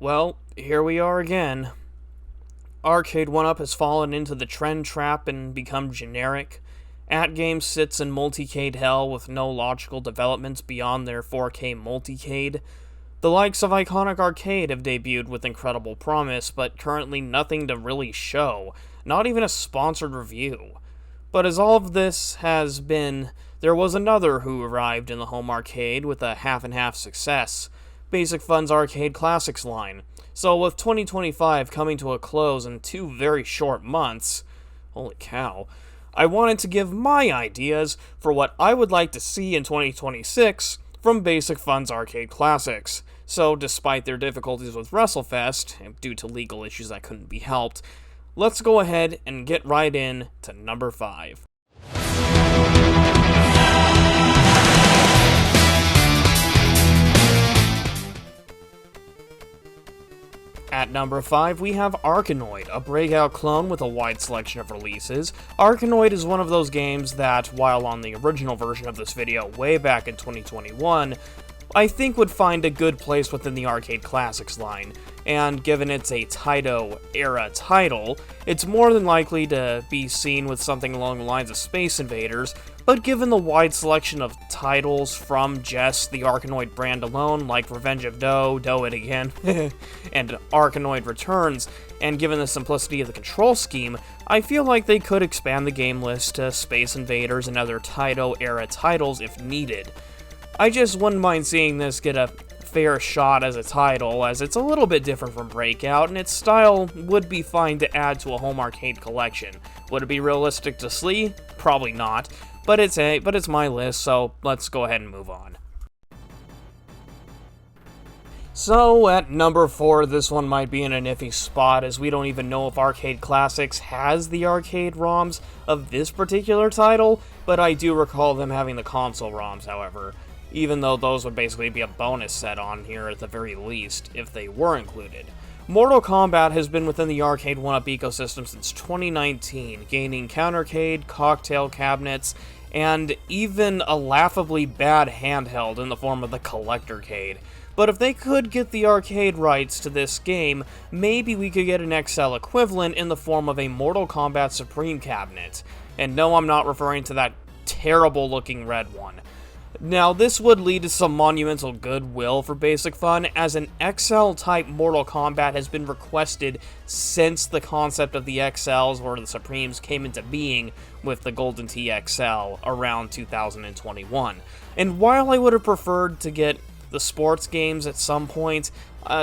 Well, here we are again. Arcade 1-Up has fallen into the trend trap and become generic. At-Game sits in multicade hell with no logical developments beyond their 4K multicade. The likes of Iconic Arcade have debuted with incredible promise, but currently nothing to really show, not even a sponsored review. But as all of this has been, there was another who arrived in the home arcade with a half-and-half success. Basicfun's Arcade Classics line. So with 2025 coming to a close in 2 very short months, holy cow, I wanted to give my ideas for what I would like to see in 2026 from Basicfun's Arcade Classics. So despite their difficulties with WrestleFest, due to legal issues that couldn't be helped, let's go ahead and get right in to number 5. At number 5, we have Arkanoid, a breakout clone with a wide selection of releases. Arkanoid is one of those games that, while on the original version of this video way back in 2021, I think would find a good place within the Arcade Classics line, and given it's a Taito-era title, it's more than likely to be seen with something along the lines of Space Invaders, but given the wide selection of titles from just the Arkanoid brand alone, like Revenge of Doe, Doe It Again, and Arkanoid Returns, and given the simplicity of the control scheme, I feel like they could expand the game list to Space Invaders and other Taito-era titles if needed. I just wouldn't mind seeing this get a fair shot as a title, as it's a little bit different from Breakout, and its style would be fine to add to a home arcade collection. Would it be realistic to see? Probably not, but it's my list, so let's go ahead and move on. So, at number 4, this one might be in an iffy spot, as we don't even know if Arcade Classics has the arcade ROMs of this particular title, but I do recall them having the console ROMs, however, even though those would basically be a bonus set on here at the very least, if they were included. Mortal Kombat has been within the Arcade 1-Up ecosystem since 2019, gaining countercade, cocktail cabinets, and even a laughably bad handheld in the form of the Collectorcade. But if they could get the arcade rights to this game, maybe we could get an XL equivalent in the form of a Mortal Kombat Supreme cabinet. And no, I'm not referring to that terrible looking red one. Now, this would lead to some monumental goodwill for Basicfun, as an XL-type Mortal Kombat has been requested since the concept of the XLs or the Supremes came into being with the Golden TXL around 2021. And while I would have preferred to get the sports games at some point,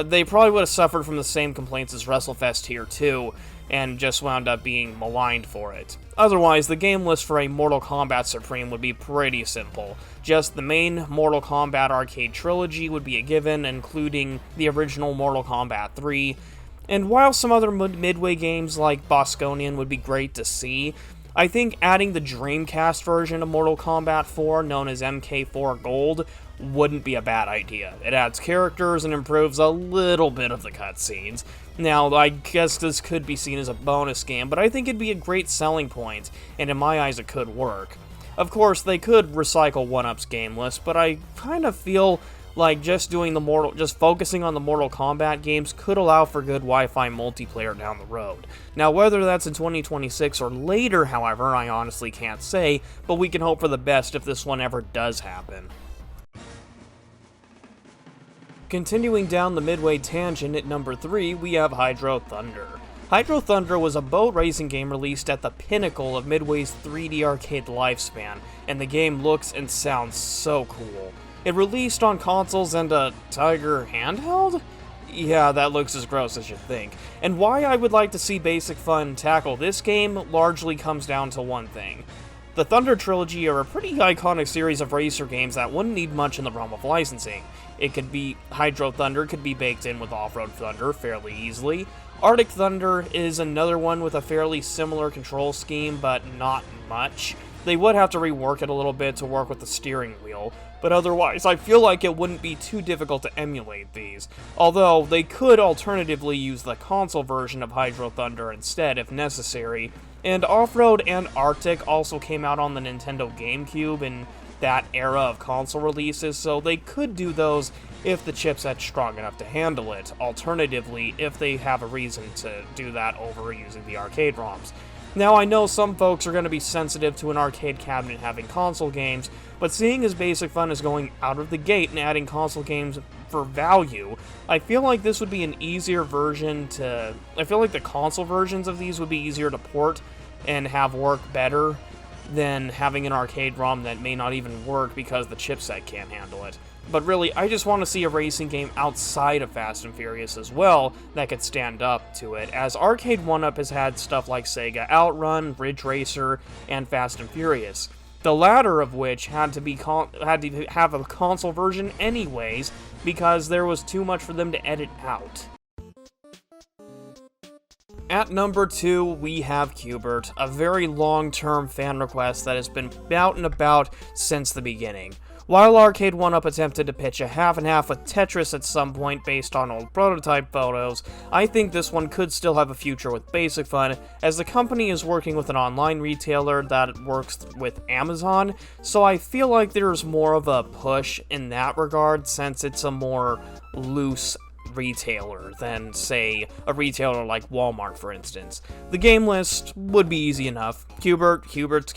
they probably would have suffered from the same complaints as WrestleFest here too, and just wound up being maligned for it. Otherwise, the game list for a Mortal Kombat Supreme would be pretty simple. Just the main Mortal Kombat arcade trilogy would be a given, including the original Mortal Kombat 3, and while some other midway games like Bosconian would be great to see, I think adding the Dreamcast version of Mortal Kombat 4, known as MK4 Gold, wouldn't be a bad idea. It adds characters and improves a little bit of the cutscenes. Now, I guess this could be seen as a bonus game, but I think it'd be a great selling point, and in my eyes it could work. Of course, they could recycle 1-Up's game list, but I kind of feel like just focusing on the Mortal Kombat games could allow for good Wi-Fi multiplayer down the road. Now, whether that's in 2026 or later, however, I honestly can't say, but we can hope for the best if this one ever does happen. Continuing down the Midway tangent at number 3, we have Hydro Thunder. Hydro Thunder was a boat racing game released at the pinnacle of Midway's 3D arcade lifespan, and the game looks and sounds so cool. It released on consoles and a Tiger handheld? Yeah, that looks as gross as you think. And why I would like to see Basicfun tackle this game largely comes down to one thing. The Thunder Trilogy are a pretty iconic series of racer games that wouldn't need much in the realm of licensing. Hydro Thunder could be baked in with Off-Road Thunder fairly easily. Arctic Thunder is another one with a fairly similar control scheme, but not much. They would have to rework it a little bit to work with the steering wheel, but otherwise I feel like it wouldn't be too difficult to emulate these, although they could alternatively use the console version of Hydro Thunder instead if necessary. And Off-Road and Arctic also came out on the Nintendo GameCube in that era of console releases, so they could do those if the chipset's strong enough to handle it. Alternatively, if they have a reason to do that over using the arcade ROMs. Now, I know some folks are going to be sensitive to an arcade cabinet having console games, but seeing as Basicfun is going out of the gate and adding console games for value, I feel like this would be an easier version to... I feel like the console versions of these would be easier to port and have work better than having an arcade ROM that may not even work because the chipset can't handle it. But really, I just want to see a racing game outside of Fast and Furious as well that could stand up to it, as Arcade 1-Up has had stuff like Sega Outrun, Ridge Racer, and Fast and Furious. The latter of which had to have a console version anyways, because there was too much for them to edit out. At number 2, we have Q*bert, a very long-term fan request that has been out and about since the beginning. While Arcade 1-Up attempted to pitch a half-and-half with Tetris at some point based on old prototype photos, I think this one could still have a future with Basicfun, as the company is working with an online retailer that works with Amazon, so I feel like there's more of a push in that regard since it's a more loose retailer than, say, a retailer like Walmart, for instance. The game list would be easy enough. Q*bert, Q*bert's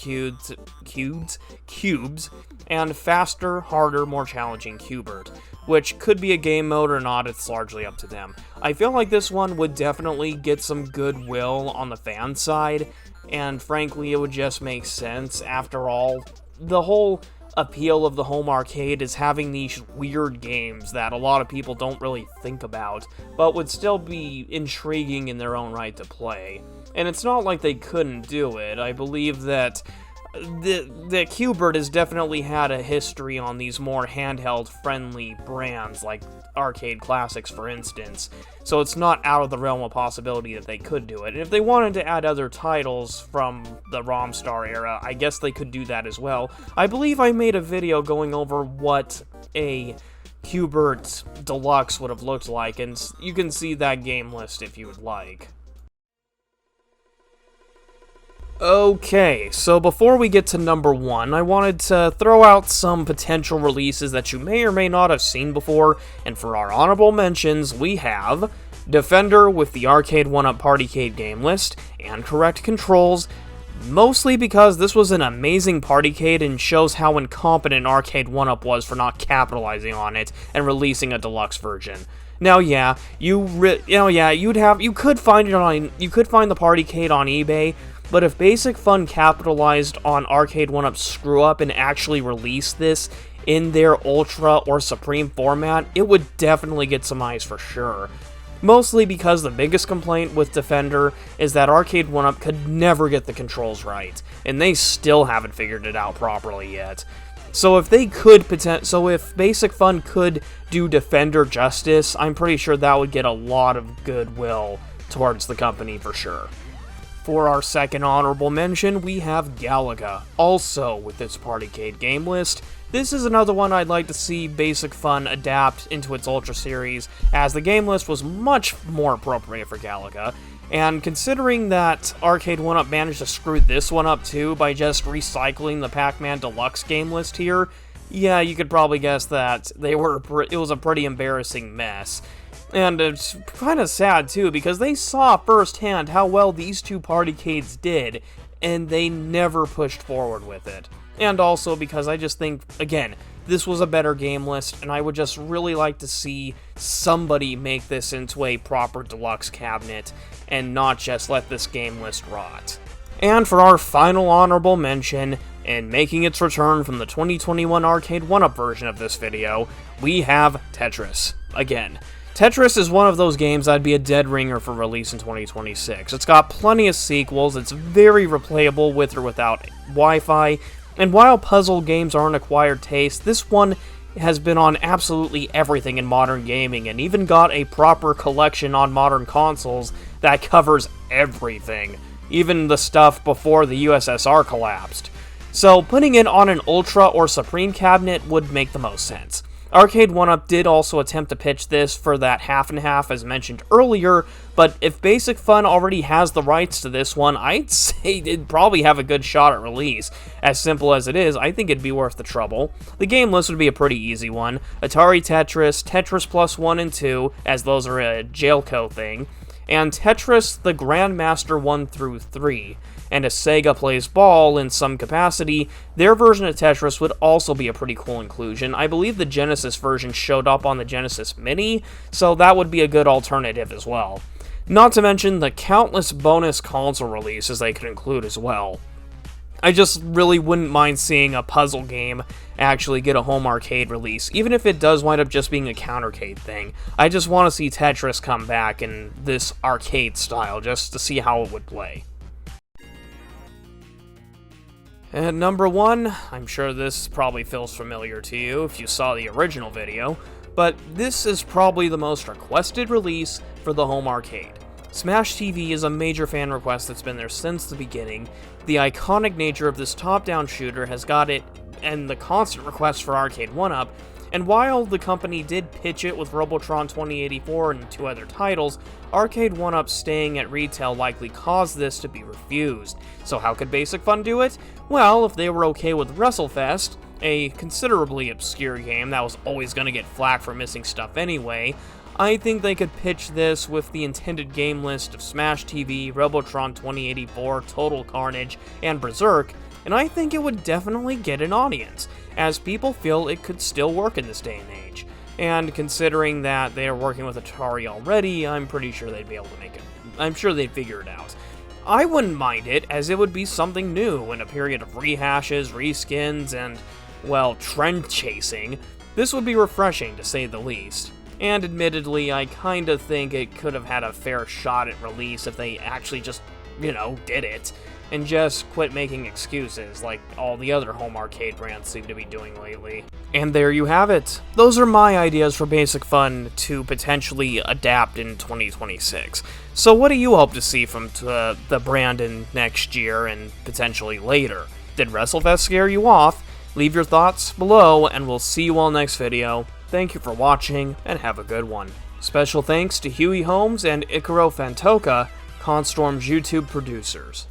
Cubes, and faster, harder, more challenging Q*bert, which could be a game mode or not, it's largely up to them. I feel like this one would definitely get some goodwill on the fan side, and frankly, it would just make sense. After all, the whole appeal of the home arcade is having these weird games that a lot of people don't really think about, but would still be intriguing in their own right to play. And it's not like they couldn't do it. I believe that the Q*bert has definitely had a history on these more handheld-friendly brands, like Arcade Classics, for instance, so it's not out of the realm of possibility that they could do it. And if they wanted to add other titles from the ROMstar era, I guess they could do that as well. I believe I made a video going over what a Q*bert Deluxe would have looked like, and you can see that game list if you would like. Okay, so before we get to number 1, I wanted to throw out some potential releases that you may or may not have seen before, and for our honorable mentions, we have Defender with the Arcade 1-Up Partycade game list, and correct controls, mostly because this was an amazing Partycade and shows how incompetent Arcade 1-Up was for not capitalizing on it and releasing a deluxe version. Now, yeah, you could find the Partycade on eBay, but if Basicfun capitalized on Arcade 1-Up's screw-up and actually released this in their Ultra or Supreme format, it would definitely get some eyes for sure. Mostly because the biggest complaint with Defender is that Arcade 1-Up could never get the controls right, and they still haven't figured it out properly yet. So if Basicfun could do Defender justice, I'm pretty sure that would get a lot of goodwill towards the company for sure. For our second honorable mention, we have Galaga, also with its Partycade game list. This is another one I'd like to see Basicfun adapt into its Ultra series, as the game list was much more appropriate for Galaga, and considering that Arcade 1-Up managed to screw this one up too by just recycling the Pac-Man Deluxe game list here, yeah, you could probably guess that it was a pretty embarrassing mess. And it's kind of sad, too, because they saw firsthand how well these two Partycades did, and they never pushed forward with it. And also because I just think, again, this was a better game list, and I would just really like to see somebody make this into a proper deluxe cabinet, and not just let this game list rot. And for our final honorable mention, and making its return from the 2021 Arcade 1-Up version of this video, we have Tetris. Again, Tetris is one of those games I'd be a dead ringer for release in 2026. It's got plenty of sequels, it's very replayable with or without Wi-Fi, and while puzzle games are an acquired taste, this one has been on absolutely everything in modern gaming, and even got a proper collection on modern consoles that covers everything, even the stuff before the USSR collapsed. So putting it on an Ultra or Supreme cabinet would make the most sense. Arcade 1UP did also attempt to pitch this for that half and half as mentioned earlier, but if Basicfun already has the rights to this one, I'd say it'd probably have a good shot at release. As simple as it is, I think it'd be worth the trouble. The game list would be a pretty easy one. Atari Tetris, Tetris Plus 1 and 2, as those are a Jailco thing, and Tetris the Grandmaster 1 through 3. And if Sega plays ball in some capacity, their version of Tetris would also be a pretty cool inclusion. I believe the Genesis version showed up on the Genesis Mini, so that would be a good alternative as well. Not to mention the countless bonus console releases they could include as well. I just really wouldn't mind seeing a puzzle game actually get a home arcade release, even if it does wind up just being a countercade thing. I just want to see Tetris come back in this arcade style, just to see how it would play. At number 1, I'm sure this probably feels familiar to you if you saw the original video, but this is probably the most requested release for the home arcade. Smash TV is a major fan request that's been there since the beginning. The iconic nature of this top-down shooter has got it, and the constant request for Arcade 1UP, and while the company did pitch it with Robotron 2084 and 2 other titles, Arcade 1UP staying at retail likely caused this to be refused. So how could Basicfun do it? Well, if they were okay with WrestleFest, a considerably obscure game that was always going to get flack for missing stuff anyway, I think they could pitch this with the intended game list of Smash TV, Robotron 2084, Total Carnage, and Berserk, and I think it would definitely get an audience, as people feel it could still work in this day and age. And considering that they are working with Atari already, I'm pretty sure they'd be able to make it. I'm sure they'd figure it out. I wouldn't mind it, as it would be something new in a period of rehashes, reskins, and, well, trend chasing. This would be refreshing, to say the least. And admittedly, I kinda think it could have had a fair shot at release if they actually just, did it, and just quit making excuses like all the other home arcade brands seem to be doing lately. And there you have it. Those are my ideas for Basicfun to potentially adapt in 2026. So what do you hope to see from the brand in next year and potentially later? Did WrestleFest scare you off? Leave your thoughts below, and we'll see you all next video. Thank you for watching, and have a good one. Special thanks to Huey Holmes and Icaro Fantoka, Constorm's YouTube producers.